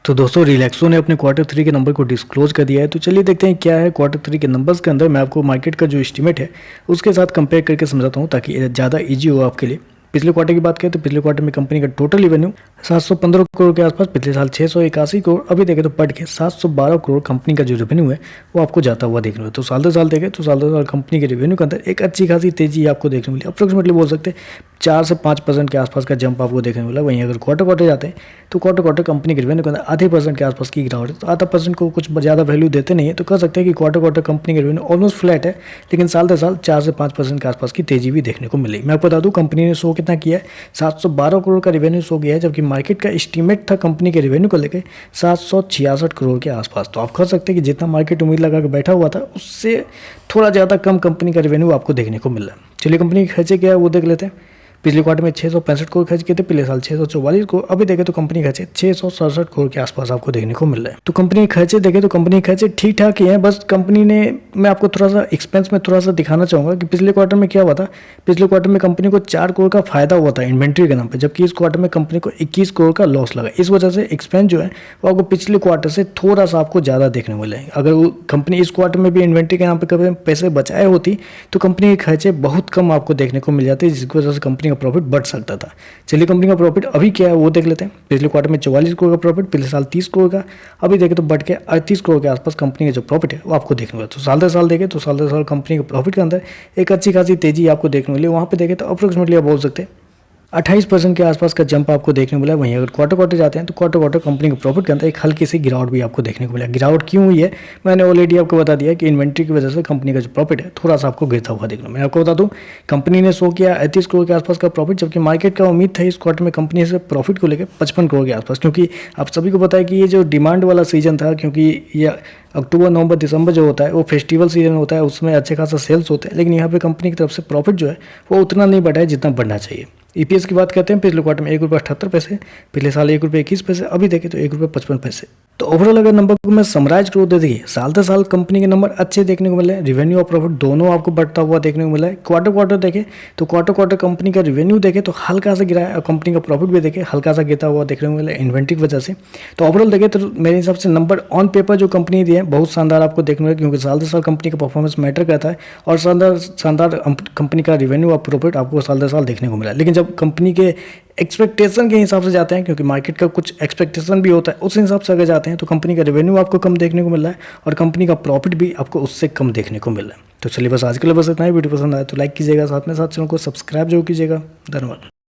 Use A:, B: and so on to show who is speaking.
A: तो दोस्तों रिलैक्सो ने अपने क्वार्टर 3 के नंबर को डिस्क्लोज कर दिया है। तो चलिए देखते हैं क्या है क्वार्टर 3 के नंबर्स के अंदर। मैं आपको मार्केट का जो एस्टीमेट है उसके साथ कंपेयर करके समझाता हूँ ताकि ज़्यादा इजी हो आपके लिए। पिछले क्वार्टर की बात करें तो पिछले क्वार्टर में कंपनी का टोटल रेवेन्यू 715 करोड़ के आसपास, पिछले साल 681 करोड़, अभी देखें तो बढ़ के 712 करोड़ कंपनी का जो रेवेन्यू है वो आपको जाता हुआ देखने को। तो साल दर साल देखें तो साल दर साल कंपनी के रेवेन्यू के अंदर एक अच्छी खासी तेजी आपको देखने को मिली। अप्रोक्सीमेटली बोल सकते हैं 4 से 5% के आसपास का जंप आपको देखने को मिला। वहीं अगर क्वार्टर क्वार्टर जाते हैं तो क्वार्टर क्वार्टर कंपनी के रेवेन्यू के अंदर आधे % के आसपास की गिरावट है। तो आधा % को कुछ ज़्यादा वैल्यू देते नहीं है, तो कह सकते हैं कि क्वार्टर क्वार्टर कंपनी के रेवेन्यू ऑलमोस्ट फ्लैट है, लेकिन साल दर साल 4 से 5% के आसपास की तेजी भी देखने को मिली। मैं आपको बता दूं कंपनी ने शो कितना किया है, 712 करोड़ का रेवेन्यू शो किया है, जबकि मार्केट का एस्टीमेट था कंपनी के रेवेन्यू को लेकर 766 करोड़ के आसपास। तो आप कह सकते हैं कि जितना मार्केट उम्मीद लगा कर बैठा हुआ था उससे थोड़ा ज़्यादा कम कंपनी का रेवेन्यू आपको देखने को मिल रहा है। चलिए कंपनी के खर्चे क्या है वो देख लेते हैं। पिछले क्वार्टर में 665 करोड़ खर्च किए थे, पिछले साल 644 करोड़, अभी देखें तो कंपनी खर्चे 667 करोड़ के आसपास आपको देखने को मिल रहा है। तो कंपनी खर्चे देखें तो कंपनी खर्चे ठीक ठाक ही हैं, बस कंपनी ने, मैं आपको थोड़ा सा एक्सपेंस में थोड़ा सा दिखाना चाहूँगा कि पिछले क्वार्टर में क्या हुआ था। पिछले क्वार्टर में कंपनी को 4 करोड़ का फायदा हुआ था इन्वेंट्री के नाम पर, जबकि इस क्वार्टर में कंपनी को 21 करोड़ का लॉस लगा। इस वजह से एक्सपेंस जो है वो आपको पिछले क्वार्टर से थोड़ा सा आपको ज़्यादा देखने को मिले। अगर वो कंपनी इस क्वार्टर में भी इन्वेंट्री के नाम पर कभी पैसे बचाए होती तो कंपनी के खर्चे बहुत कम आपको देखने को मिल जाते, जिसकी वजह से कंपनी का प्रॉफिट बढ़ सकता था। चलिए कंपनी का प्रॉफिट अभी क्या है वो देख लेते हैं। पिछले क्वार्टर में 44 करोड़ का प्रॉफिट, पिछले साल 30 करोड़ का, अभी देखें तो बढ़ के 38 करोड़ के आसपास कंपनी का जो प्रॉफिट है वो आपको देखने को मिला। तो साल दर साल देखें तो साल दर साल कंपनी के प्रॉफिट के अंदर एक अच्छी खासी तेजी आपको देखने को मिली। वहाँ पे देखें तो अप्रोक्सीमेटली आप बोल सकते हैं 28% के आसपास का जंप आपको देखने को मिला। वहीं अगर क्वार्टर क्वार्टर जाते हैं तो क्वार्टर क्वार्टर कंपनी के प्रॉफिट के अंदर एक हल्की सी गिरावट भी आपको देखने को मिला। गिरावट क्यों हुई है मैंने ऑलरेडी आपको बता दिया कि इन्वेंट्री की वजह से कंपनी का जो प्रॉफिट है थोड़ा सा आपको गिरता हुआ देखने को। मैं आपको बता दूं कंपनी ने शो किया 38 करोड़ के आसपास का प्रॉफिट, जबकि मार्केट का उम्मीद था इस क्वार्टर में कंपनी से प्रॉफिट को लेकर 55 करोड़ के आसपास, क्योंकि आप सभी को पता है कि ये जो डिमांड वाला सीजन था, क्योंकि ये अक्टूबर नवंबर दिसंबर जो होता है वो फेस्टिवल सीजन होता है, उसमें अच्छे खासा सेल्स होते हैं, लेकिन यहाँ पे कंपनी की तरफ से प्रॉफिट जो है वो उतना नहीं बढ़ा है जितना बढ़ना चाहिए। ईपीएस की बात करते हैं, पिछले क्वार्टर में ₹1.78, पिछले साल ₹1.21, अभी देखें तो ₹1.55। तो ओवरऑल अगर नंबर को मैं समराइज करूँ तो देखिए साल दर साल कंपनी के नंबर अच्छे देखने को मिले हैं। रेवेन्यू और प्रॉफिट दोनों आपको बढ़ता हुआ देखने को मिला है। क्वार्टर क्वार्टर देखें तो क्वार्टर क्वार्टर कंपनी का रेवेन्यू देखें तो हल्का सा गिरा है, और कंपनी का प्रॉफिट भी देखें हल्का सा गिरता हुआ देखने को मिला है इन्वेंट्री की वजह से। तो ओवरऑल देखें तो मेरे हिसाब से नंबर ऑन पेपर जो कंपनी दिए हैं बहुत शानदार आपको देखने को मिला, क्योंकि साल दर साल कंपनी का परफॉर्मेंस मैटर करता है, और शानदार कंपनी का रेवेन्यू और प्रॉफिट आपको साल दर साल देखने को मिला। लेकिन जब कंपनी के एक्सपेक्टेशन के हिसाब से जाते हैं, क्योंकि मार्केट का कुछ एक्सपेक्टेशन भी होता है, उस हिसाब से अगर जाते हैं तो कंपनी का रेवेन्यू आपको कम देखने को मिल रहा है और कंपनी का प्रॉफिट भी आपको उससे कम देखने को मिल रहा है। तो चलिए बस आज के लिए बस इतना ही। वीडियो पसंद आए तो लाइक कीजिएगा, साथ में साथ चैनल को सब्सक्राइब जरूर कीजिएगा। धन्यवाद।